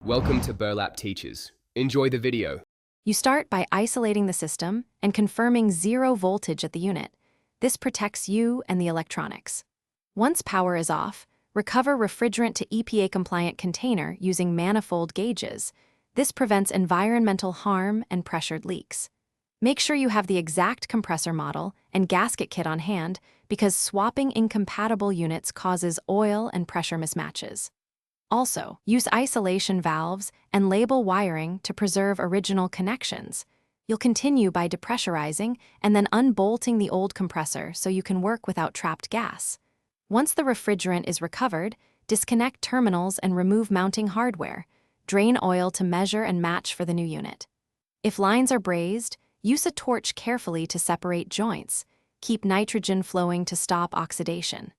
Welcome to Burlap Teachers. Enjoy the video. You start by isolating the system and confirming zero voltage at the unit. This protects you and the electronics. Once power is off, recover refrigerant to EPA-compliant container using manifold gauges. This prevents environmental harm and pressured leaks. Make sure you have the exact compressor model and gasket kit on hand because swapping incompatible units causes oil and pressure mismatches. Also, use isolation valves and label wiring to preserve original connections. You'll continue by depressurizing and then unbolting the old compressor so you can work without trapped gas. Once the refrigerant is recovered, disconnect terminals and remove mounting hardware. Drain oil to measure and match for the new unit. If lines are brazed, use a torch carefully to separate joints. Keep nitrogen flowing to stop oxidation.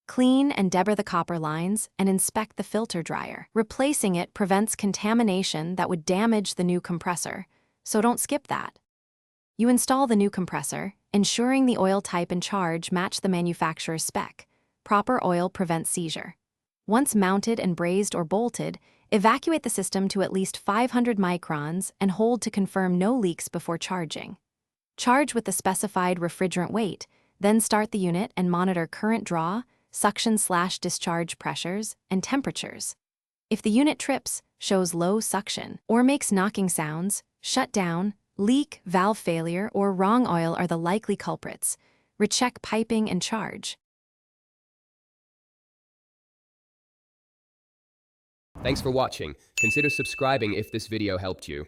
Clean and deburr the copper lines and inspect the filter dryer. Replacing it prevents contamination that would damage the new compressor, so don't skip that. You install the new compressor, ensuring the oil type and charge match the manufacturer's spec. Proper oil prevents seizure. Once mounted and brazed or bolted, evacuate the system to at least 500 microns and hold to confirm no leaks before charging. Charge with the specified refrigerant weight, then start the unit and monitor current draw, suction/discharge pressures, and temperatures. If the unit trips, shows low suction, or makes knocking sounds, shut down, leak, valve failure, or wrong oil are the likely culprits. Recheck piping and charge. Thanks for watching. Consider subscribing if this video helped you.